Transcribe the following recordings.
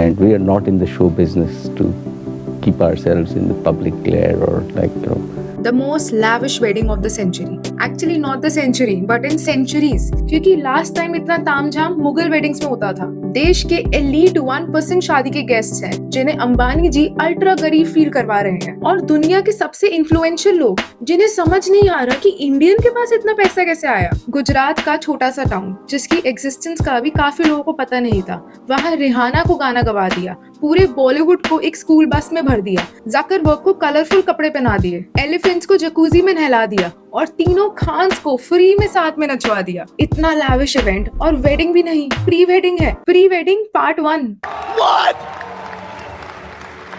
And we are not in the show business to keep ourselves in the public glare or The most lavish wedding of the century. Actually not the century, but in centuries. क्योंकि last time इतना तामझाम Mughal weddings में होता था. देश के elite 1% शादी के गेस्ट्स हैं, जिन्हें अंबानी जी अल्ट्रा गरीब फील करवा रहे हैं, और दुनिया के सबसे इन्फ्लुएंशियल लोग, जिन्हें समझ नहीं आ रहा कि इंडियन के पास इतना पैसा कैसे आया. गुजरात का छोटा सा टाउन, जिसकी एग्जिस्टेंस का भी काफी लोगों को पता नहीं था, वहाँ रिहाना को गाना गवा दिया, पूरे बॉलीवुड को एक स्कूल बस में भर दिया, ज़करबर्ग को कलरफुल कपड़े पहना दिए, एलिफेंट्स को जकूजी में नहला दिया, और तीनों खान्स को फ्री में साथ में नचवा दिया. इतना लाविश इवेंट, और वेडिंग भी नहीं, प्री वेडिंग है. Pre wedding part 1.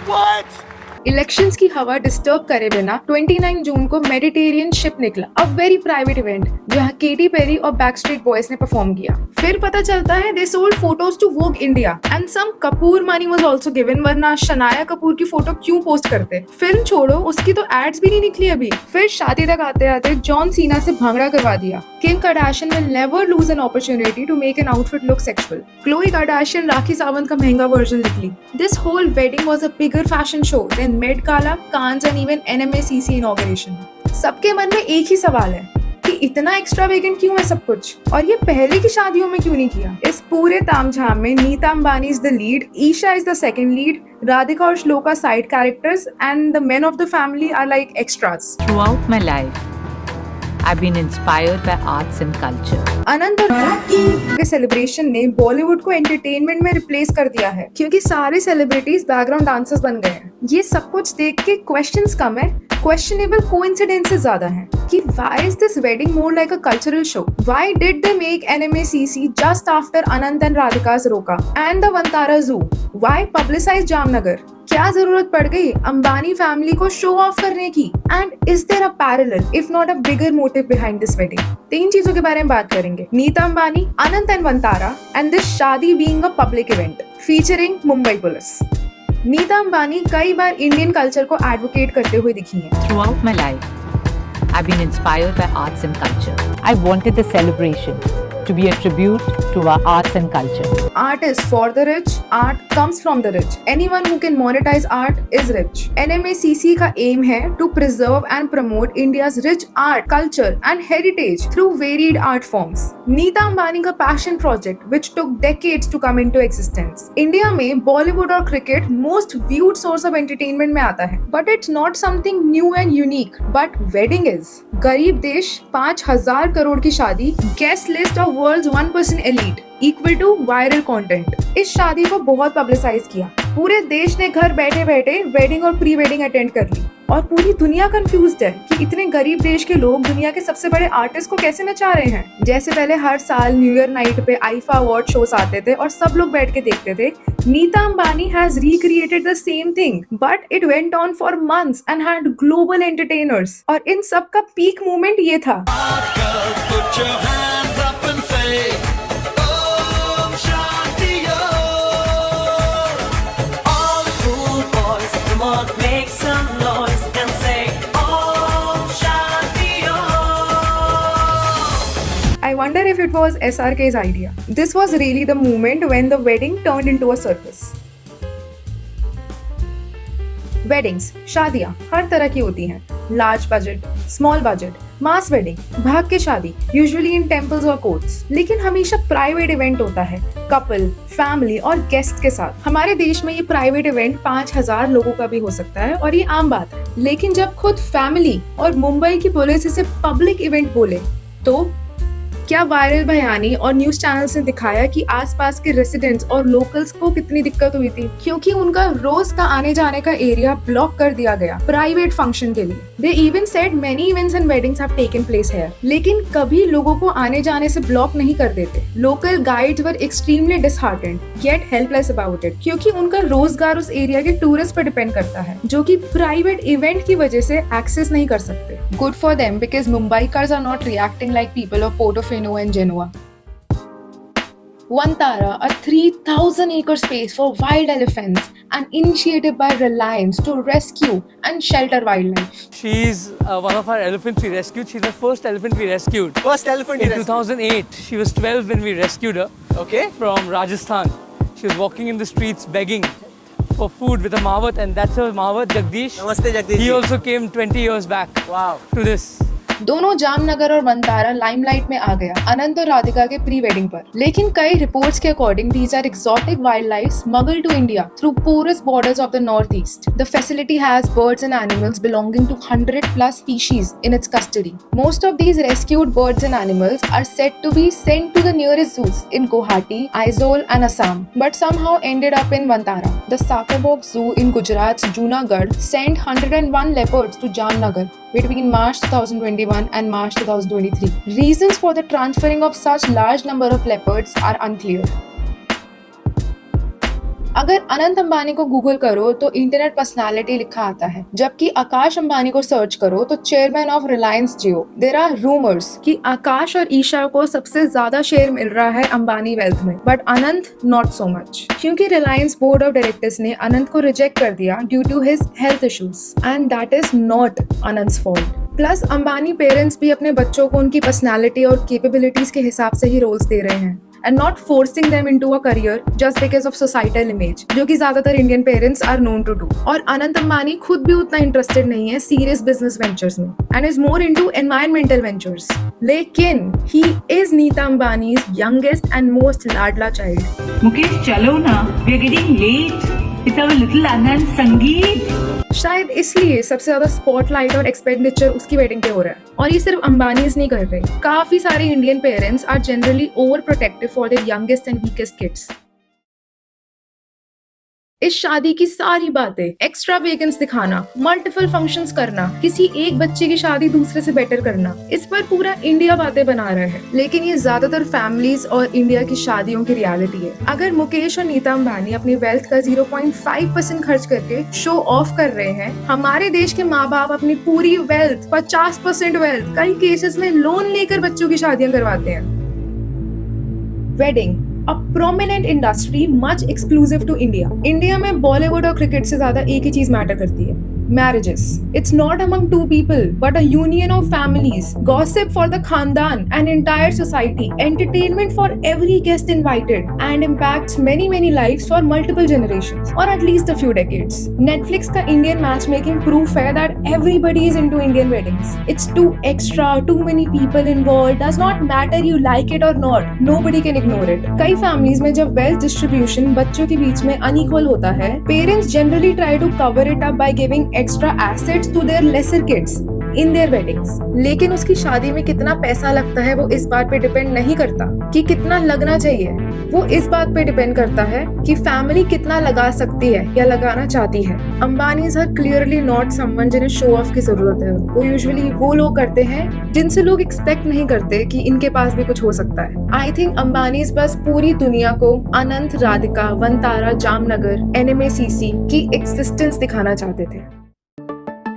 What? Elections की हवा डिस्टर्ब करे बिना 29 जून को मेडिटेरियन शिप निकला, अ वेरी प्राइवेट इवेंट, जहां केटी पेरी और बैकस्ट्रीट बॉयज ने परफॉर्म किया. फिर पता चलता है they sold photos to Vogue India and some Kapoor money was also given, वरना शनाया कपूर की फोटो क्यों पोस्ट करते. फिल्म छोड़ो, उसकी तो एड्स भी नहीं निकली अभी. फिर शादी तक आते आते जॉन सीना से भांगड़ा करवा दिया. Kim Kardashian will never lose an opportunity to make an outfit look sexual. Chloe Kardashian Rakhi Sawant का महंगा वर्जन निकली. This whole wedding was a bigger fashion show than Met Gala, Cannes and even NMACC inauguration. सबके मन में एक ही सवाल है कि इतना एक्स्ट्रावेगेंट क्यों है सब कुछ, और ये पहले की शादियों में क्यों नहीं किया. इस पूरे तामझाम में Nita Ambani is the lead, Isha is the second lead, Radhika और Shloka side characters, and the men of the family are like extras. Throughout my life, I've been inspired by arts and culture. अनंत के सेलिब्रेशन ने बॉलीवुड को एंटरटेनमेंट में रिप्लेस कर दिया है, क्योंकि सारे सेलिब्रिटीज बैकग्राउंड डांसर्स बन गए हैं. ये सब कुछ देख के क्वेश्चंस कम है, क्वेश्चनेबल कोइंसिडेंसेस ज्यादा हैं. कि why is this wedding more like a cultural show? Why did they make NMACC just after Anant and Radhika's Roka and the Vantara Zoo? Why publicize Jamnagar? क्या जरूरत पड़ गई अंबानी फैमिली को show off करने की? And is there a parallel if not a bigger motive behind this wedding? 3 चीजों के बारे में बात करेंगे. Nita Ambani, Anant and Vantara, and this शादी being a public event featuring Mumbai police. Nita Ambani कई बार इंडियन कल्चर को एडवोकेट करते हुए दिखी हैं. Throughout my life, I've been inspired by arts and culture. I wanted the celebration to be a tribute to our arts and culture. Art is for the rich, art comes from the rich. Anyone who can monetize art is rich. NMACC का aim है to preserve and promote India's rich art, culture and heritage through varied art forms. Nita Ambani का passion project which took decades to come into existence. India में बॉलीवुड और cricket most viewed source of entertainment में आता है, but it's not something new and unique. But wedding is. गरीब देश 5,000 करोड़ की शादी, guest list of world's 1% elite, equal to viral content. इस शादी को बहुत पब्लिसाइज किया. पूरे देश ने घर बैठे बैठे वेडिंग और प्री वेडिंग अटेंड कर ली, और पूरी दुनिया कंफ्यूज्ड है कि इतने गरीब देश के लोग दुनिया के सबसे बड़े आर्टिस्ट को कैसे नचा रहे हैं. जैसे पहले हर साल न्यू ईयर नाइट पे आईफा अवार्ड शोज आते थे और सब लोग बैठ के देखते थे, Nita Ambani has recreated the same thing, but it went on for months and had global entertainers. और इन सब का पीक मोमेंट ये था. Make some noise and say Om Shanti Om. I wonder if it was SRK's idea. This was really the moment when the wedding turned into a circus. Weddings, शादियाँ हर तरह की होती हैं. लार्ज बजट, स्मॉल बजट, मास wedding, भाग के शादी, usually in temples और courts. लेकिन हमेशा प्राइवेट इवेंट होता है, कपल, फैमिली और गेस्ट के साथ. हमारे देश में ये प्राइवेट इवेंट 5,000 लोगों का भी हो सकता है, और ये आम बात है. लेकिन जब खुद फैमिली और मुंबई की पुलिस इसे पब्लिक इवेंट बोले, तो क्या वायरल बयानी और न्यूज चैनल्स ने दिखाया कि आसपास के रेसिडेंट्स और लोकल्स को कितनी दिक्कत हुई थी, क्योंकि उनका रोज का आने जाने का एरिया ब्लॉक कर दिया गया प्राइवेट फंक्शन के लिए. They even said many events and weddings have taken place here. लेकिन कभी लोगों को आने जाने से ब्लॉक नहीं कर देते. Local guides were extremely disheartened yet helpless about it, क्योंकि उनका रोजगार उस एरिया के टूरिस्ट पर डिपेंड करता है, जो कि प्राइवेट इवेंट की वजह से एक्सेस नहीं कर सकते. Good for them, because Mumbaikars are not reacting like people of Portofino and Genoa. Vantara, a 3,000-acre space for wild elephants, an initiative by Reliance to rescue and shelter wildlife. She's one of our elephants we rescued. She's the first elephant we rescued. First elephant in 2008. She was 12 when we rescued her. Okay. From Rajasthan. She was walking in the streets begging for food with a Mahavat, and that's her Mahavat, Jagdish. Namaste, Jagdish. He also came 20 years back Wow. to this. दोनों जामनगर और Vantara limelight में आ गया अनंत और राधिका के pre wedding पर। लेकिन कई reports के according these are exotic wildlife smuggled to India through porous borders of the north east. The facility has birds and animals belonging to 100+ species in its custody. Most of these rescued birds and animals are said to be sent to the nearest zoos in Guwahati, Aizawl and Assam, but somehow ended up in Vantara. The Sakarborg Zoo in Gujarat's Junagadh sent 101 leopards to Jamnagar between March 2021 and March 2023. Reasons for the transferring of such large number of leopards are unclear. अगर अनंत अंबानी को Google करो तो internet personality लिखा आता है, जबकि आकाश अंबानी को search करो तो chairman of Reliance Jio. There are rumours कि आकाश और ईशा को सबसे ज्यादा शेयर मिल रहा है अंबानी वेल्थ में, but Anant not so much, क्योंकि रिलायंस बोर्ड ऑफ डायरेक्टर्स ने अनंत को रिजेक्ट कर दिया due to his health issues, and that is not Anant's fault. Plus Ambani parents भी अपने बच्चों को उनकी पर्सनालिटी और कैपेबिलिटीज के हिसाब से ही रोल्स दे रहे हैं, and not forcing them into a career just because of societal image, जो कि ज्यादातर Indian parents are known to do। और अनंत अंबानी खुद भी उतना इंटरेस्टेड नहीं है सीरियस बिजनेस वेंचर्स में, and is more into environmental ventures। लेकिन he is Nita Ambani's youngest and most लाडला child। मुकेश चलो ना, we are getting late. It's our little Anand Sangeet. शायद इसलिए सबसे ज्यादा स्पॉटलाइट और एक्सपेंडिचर उसकी वेडिंग पे हो रहा है, और ये सिर्फ अंबानीज नहीं कर रहे। काफी सारे Indian parents are generally overprotective for their youngest and weakest kids. इस शादी की सारी बातें, एक्स्ट्रा वेकेंस दिखाना, मल्टीपल फंक्शंस करना, किसी एक बच्चे की शादी दूसरे से बेटर करना, इस पर पूरा इंडिया बातें बना रहा है। लेकिन ये ज्यादातर फैमिलीज और इंडिया की शादियों की रियलिटी है। अगर मुकेश और नीता अंबानी अपनी वेल्थ का 0.5% खर्च करके शो ऑफ कर रहे हैं, हमारे देश के माँ बाप अपनी पूरी वेल्थ 50% वेल्थ कई केसेस में लोन लेकर बच्चों की शादियां करवाते हैं। Wedding a prominent industry much exclusive to India. India में बॉलीवुड और क्रिकेट से ज्यादा एक ही चीज मैटर करती है, marriages. It's not among two people, but a union of families. Gossip for the khandan and entire society. Entertainment for every guest invited, and impacts many lives for multiple generations, or at least a few decades. Netflix का Indian matchmaking proof है that everybody is into Indian weddings. It's too extra, too many people involved. Does not matter you like it or not. Nobody can ignore it. कई families में जब wealth distribution बच्चों के बीच में unequal होता है, parents generally try to cover it up by giving extra assets to their lesser kids in their weddings। लेकिन उसकी शादी में कितना पैसा लगता है वो इस बात पे डिपेंड नहीं करता कि कितना लगना चाहिए, वो इस बात पे डिपेंड करता है कि फैमिली कितना लगा सकती है या लगाना चाहती है। Ambanis are clearly not someone जिन्हें शो ऑफ की जरूरत है। वो यूजुअली वो लोग करते हैं जिनसे लोग एक्सपेक्ट नहीं करते कि इनके पास भी कुछ हो सकता है। आई थिंक अंबानीज बस पूरी दुनिया को अनंत, राधिका, वंतारा, जामनगर, NMACC की एक्सिस्टेंस दिखाना चाहते थे।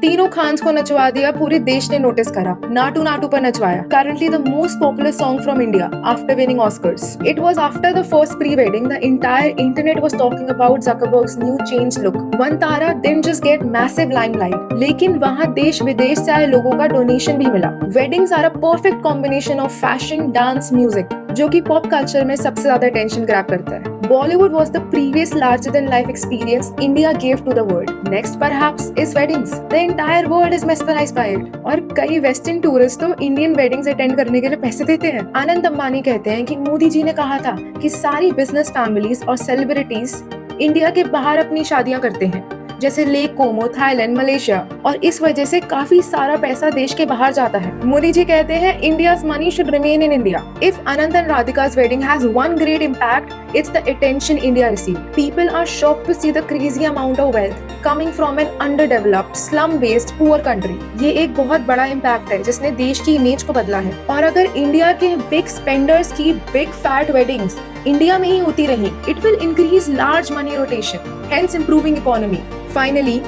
तीनों खान्स को नचवा दिया, पूरे देश ने नोटिस करा, नाटू नाटू पर नचवाया। Currently the most popular song from India after winning Oscars. It was after the first pre-wedding, the entire internet was talking about Zuckerberg's new changed look. Vantara didn't just get massive limelight, लेकिन वहाँ देश विदेश से आए लोगों का donation भी मिला। Weddings are a perfect combination of fashion, dance, music, जो कि पॉप कल्चर में सबसे ज्यादा अटेंशन ग्रैब करता है। Bollywood was the previous larger-than-life experience India gave to the world. Next, perhaps, is weddings. The entire world is mesmerized by it. और कई western tourist तो इंडियन वेडिंग्स अटेंड करने के लिए पैसे देते हैं। अनंत अंबानी कहते हैं कि मोदी जी ने कहा था कि सारी बिजनेस फैमिलीज और सेलिब्रिटीज इंडिया के बाहर अपनी शादियां करते हैं, जैसे लेक कोमो, थाईलैंड, मलेशिया, और इस वजह से काफी सारा पैसा देश के बाहर जाता है। मोदी जी कहते हैं India's money should remain in India. If Anant and Radhika's wedding has one great impact, it's the attention India received. People are shocked to see the crazy amount of wealth coming from an underdeveloped, slum-based, poor country. ये एक बहुत बड़ा impact है जिसने देश की image को बदला है। और अगर इंडिया के बिग स्पेंडर्स की बिग फैट वेडिंग्स इंडिया में ही होती रही, it will increase large money rotation, hence improving economy. Finally,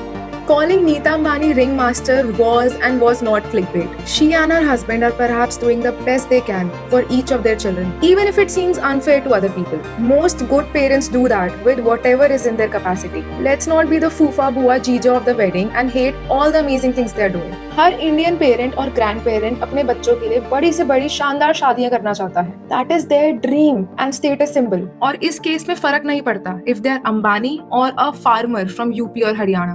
Calling Neeta Ambani ringmaster was not clickbait. She and her husband are perhaps doing the best they can for each of their children, even if it seems unfair to other people. Most good parents do that with whatever is in their capacity. Let's not be the fufa bua जीजा of the wedding and hate all the amazing things they are doing. Her Indian parent और grand parent अपने बच्चों के लिए बड़ी से बड़ी शानदार शादियां करना चाहता है. That is their dream and status symbol. और इस केस में फर्क नहीं पड़ता if they are Ambani or a farmer from UP or Haryana.